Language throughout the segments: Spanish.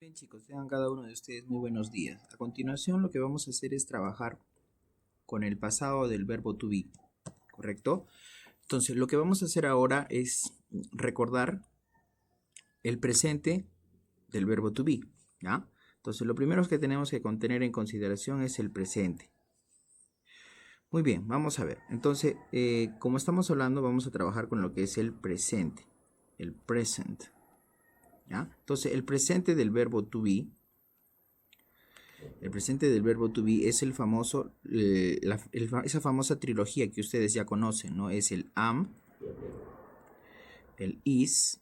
Bien chicos, tengan cada uno de ustedes muy buenos días. A continuación lo que vamos a hacer es trabajar con el pasado del verbo to be, ¿correcto? Entonces lo que vamos a hacer ahora es recordar el presente del verbo to be, ¿ya? Entonces lo primero que tenemos que tener en consideración es el presente. Muy bien, vamos a ver. Entonces, como estamos hablando, vamos a trabajar con lo que es el presente, el present, ¿ya? Entonces el presente del verbo to be. El presente del verbo to be es el famoso, esa famosa trilogía que ustedes ya conocen, ¿no? Es el am, el is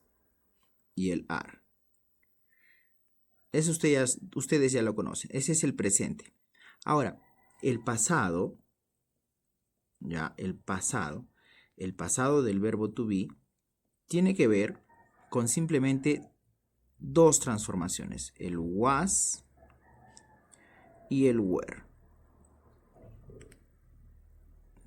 y el are. Eso ustedes ya lo conocen. Ese es el presente. Ahora, el pasado, ya, el pasado del verbo to be tiene que ver con simplemente dos transformaciones, el was y el were.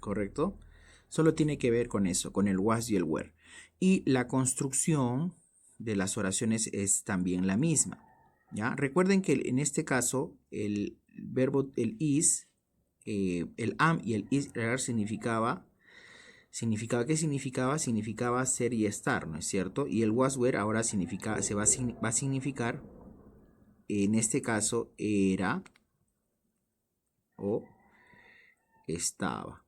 ¿Correcto? Solo tiene que ver con eso, con el was y el were. Y la construcción de las oraciones es también la misma. ¿Ya? Recuerden que en este caso el verbo, el is, el am y el is ¿qué significaba? Significaba ser y estar, ¿no es cierto? Y el was were ahora va a significar, en este caso, era o estaba,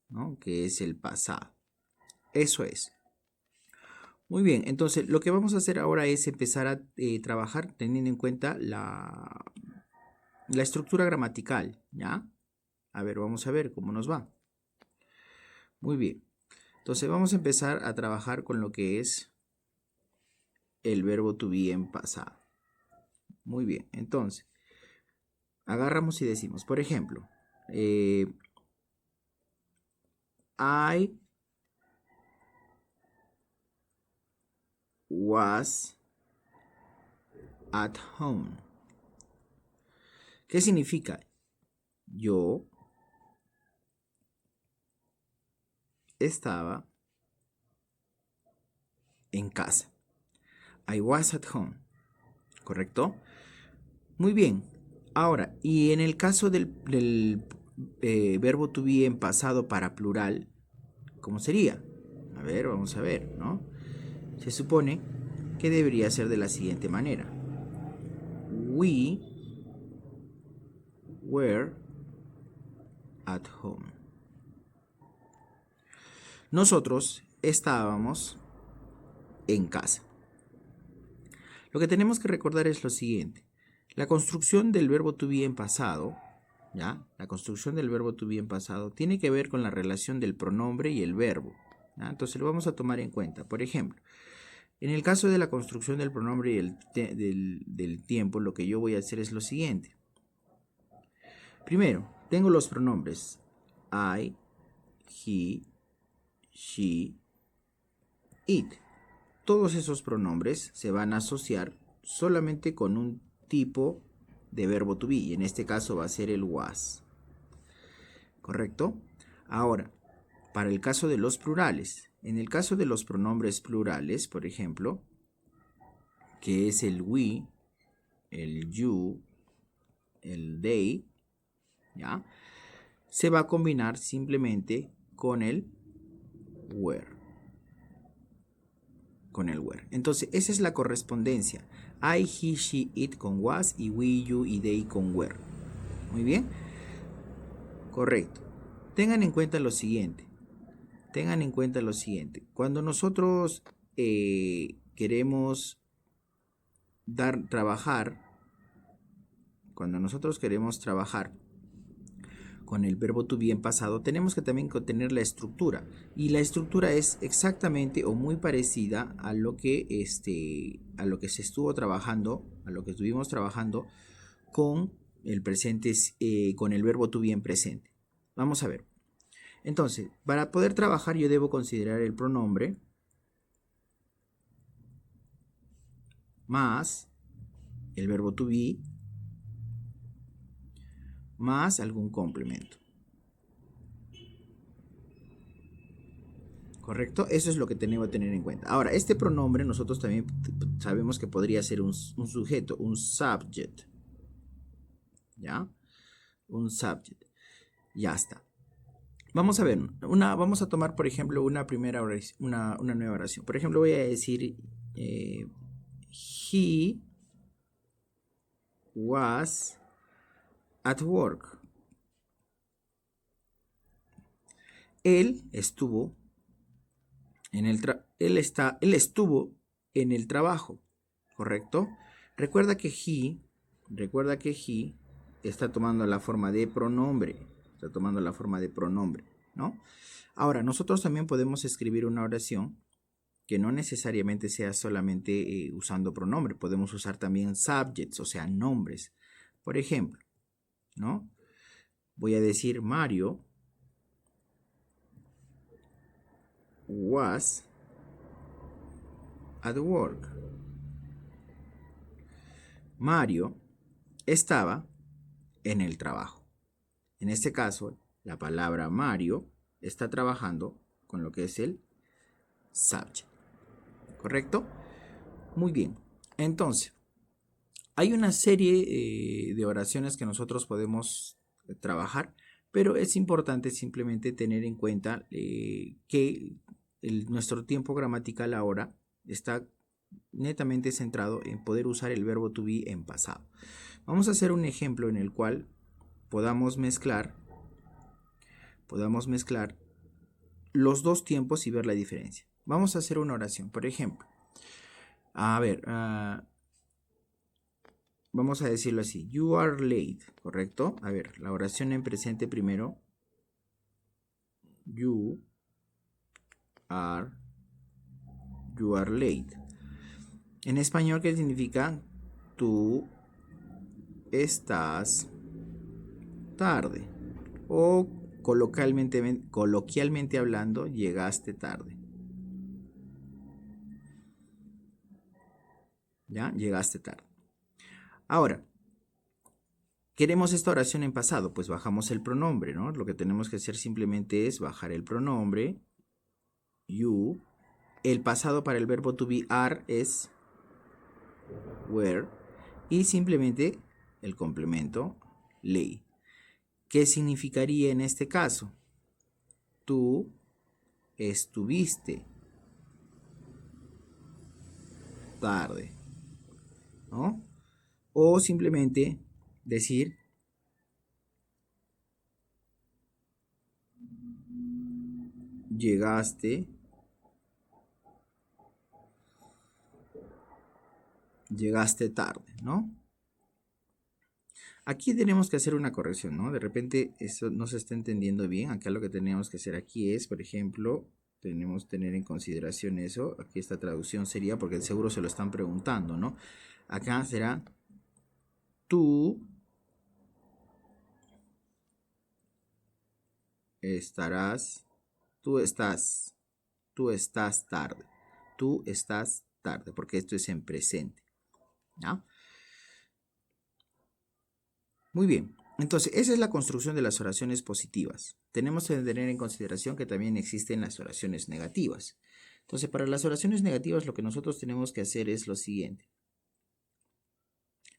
¿no? Que es el pasado. Eso es. Muy bien, entonces lo que vamos a hacer ahora es empezar a trabajar teniendo en cuenta la estructura gramatical, ¿ya? A ver, vamos a ver cómo nos va. Muy bien, entonces vamos a empezar a trabajar con lo que es el verbo to be en pasado. Muy bien, entonces, agarramos y decimos, por ejemplo, I was at home. ¿Qué significa? Yo estaba en casa. I was at home. ¿Correcto? Muy bien. Ahora, y en el caso del verbo to be en pasado para plural, ¿cómo sería? A ver, vamos a ver, ¿no? Se supone que debería ser de la siguiente manera. We were at home. Nosotros estábamos en casa. Lo que tenemos que recordar es lo siguiente. La construcción del verbo to be en pasado, ¿ya? La construcción del verbo to be en pasado tiene que ver con la relación del pronombre y el verbo, ¿ya? Entonces lo vamos a tomar en cuenta. Por ejemplo, en el caso de la construcción del pronombre y del tiempo, lo que yo voy a hacer es lo siguiente. Primero, tengo los pronombres I, he, she, it. Todos esos pronombres se van a asociar solamente con un tipo de verbo to be, y en este caso va a ser el was. ¿Correcto? Ahora, para el caso de los plurales, en el caso de los pronombres plurales, por ejemplo, que es el we, el you, el they, ¿ya? Se va a combinar simplemente con el were. Con el were. Entonces, esa es la correspondencia. I, he, she, it con was y we, you y they con were. Muy bien. Correcto. Tengan en cuenta lo siguiente. Tengan en cuenta lo siguiente. Cuando nosotros queremos cuando nosotros queremos trabajar con el verbo to be en pasado, tenemos que también tener la estructura. Y la estructura es exactamente o muy parecida a lo que se estuvo trabajando, a lo que estuvimos trabajando con el presente, con el verbo to be en presente. Vamos a ver. Entonces, para poder trabajar yo debo considerar el pronombre más el verbo to be más algún complemento. ¿Correcto? Eso es lo que tenemos que tener en cuenta. Ahora, este pronombre nosotros también sabemos que podría ser un sujeto, un subject. ¿Ya? Un subject. Ya está. Vamos a ver, vamos a tomar, por ejemplo, una primera oración, una nueva oración. Por ejemplo, voy a decir, he was at work. Él estuvo él estuvo en el trabajo, ¿correcto? Recuerda que he está tomando la forma de pronombre, ¿no? Ahora, nosotros también podemos escribir una oración que no necesariamente sea solamente usando pronombre, podemos usar también subjects, o sea, nombres. Por ejemplo, ¿no? Voy a decir Mario was at work. Mario estaba en el trabajo. En este caso, la palabra Mario está trabajando con lo que es el subject. ¿Correcto? Muy bien. Entonces, hay una serie de oraciones que nosotros podemos trabajar, pero es importante simplemente tener en cuenta que nuestro tiempo gramatical ahora está netamente centrado en poder usar el verbo to be en pasado. Vamos a hacer un ejemplo en el cual podamos mezclar los dos tiempos y ver la diferencia. Vamos a hacer una oración, por ejemplo. A ver, vamos a decirlo así. You are late, ¿correcto? A ver, la oración en presente primero. You are late. En español, ¿qué significa? Tú estás tarde. O coloquialmente hablando, llegaste tarde. ¿Ya? Llegaste tarde. Ahora, queremos esta oración en pasado, pues bajamos el pronombre, ¿no? Lo que tenemos que hacer simplemente es bajar el pronombre, you. El pasado para el verbo to be are es were. Y simplemente el complemento, lay. ¿Qué significaría en este caso? Tú estuviste tarde, ¿no? O simplemente decir llegaste tarde, ¿no? Aquí tenemos que hacer una corrección, ¿no? De repente eso no se está entendiendo bien. Acá lo que tenemos que hacer aquí es, por ejemplo, tenemos que tener en consideración eso. Aquí esta traducción sería, porque seguro se lo están preguntando, ¿no? Acá será tú estás tarde. Tú estás tarde, porque esto es en presente, ¿ya? Muy bien, entonces esa es la construcción de las oraciones positivas. Tenemos que tener en consideración que también existen las oraciones negativas. Entonces, para las oraciones negativas lo que nosotros tenemos que hacer es lo siguiente.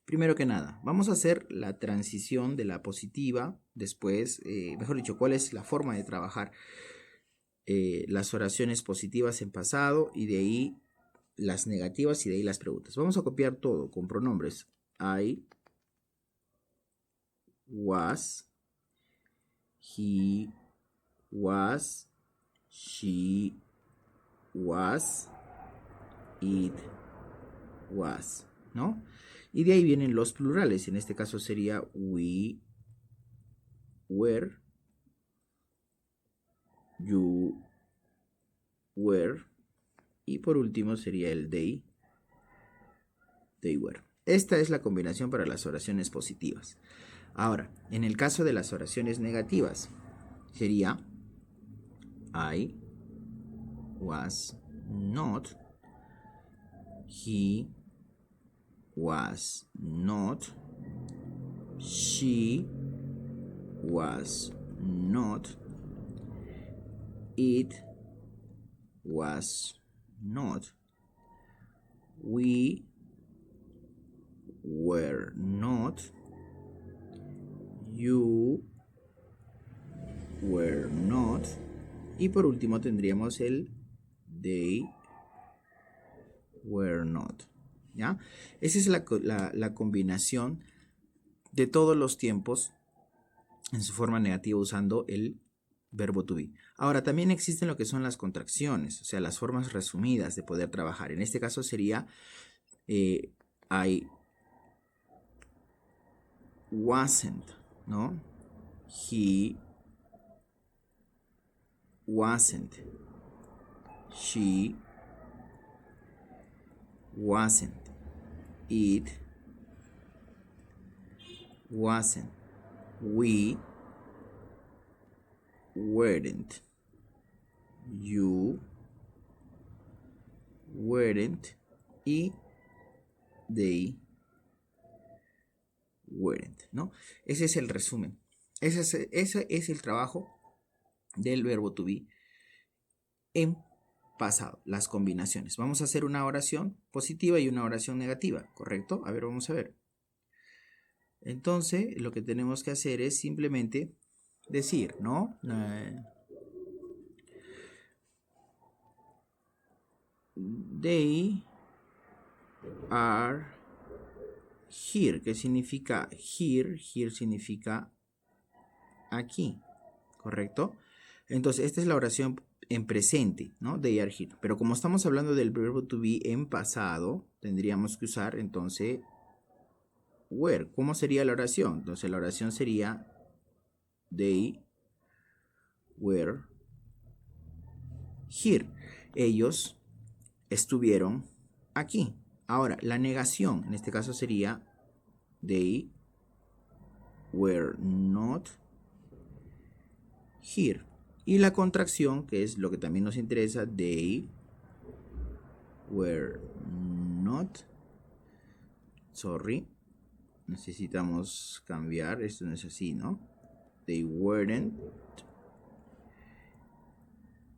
Primero que nada, vamos a hacer la transición de la positiva, después, mejor dicho, cuál es la forma de trabajar las oraciones positivas en pasado y de ahí las negativas y de ahí las preguntas. Vamos a copiar todo con pronombres. I was, he was, she was, it was, ¿no? Y de ahí vienen los plurales. En este caso sería we were, you were, y por último sería el they were. Esta es la combinación para las oraciones positivas. Ahora, en el caso de las oraciones negativas, sería I was not, he was not, she was not, it was not, we were not, you were not, y por último tendríamos el they were not. ¿Ya? Esa es la combinación de todos los tiempos en su forma negativa usando el verbo to be. Ahora, también existen lo que son las contracciones, o sea, las formas resumidas de poder trabajar. En este caso sería I wasn't, ¿no? He wasn't. She wasn't. It wasn't. We weren't. You weren't. Y they weren't, ¿no? Ese es el resumen. Ese es el trabajo del verbo to be en pasado, las combinaciones. Vamos a hacer una oración positiva y una oración negativa, ¿correcto? A ver, vamos a ver. Entonces, lo que tenemos que hacer es simplemente decir, ¿no? They are here. ¿Qué significa here? Here significa aquí, ¿correcto? Entonces, esta es la oración en presente, ¿no? They are here. Pero como estamos hablando del verbo to be en pasado, tendríamos que usar entonces were. ¿Cómo sería la oración? Entonces la oración sería they were here. Ellos estuvieron aquí. Ahora, la negación, en este caso sería they were not here. Y la contracción, que es lo que también nos interesa, they were not, sorry, necesitamos cambiar, esto no es así, ¿no? They weren't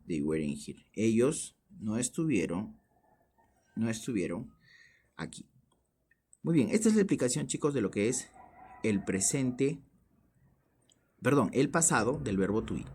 here. Ellos no estuvieron aquí. Muy bien, esta es la explicación, chicos, de lo que es el presente, perdón, el pasado del verbo to be.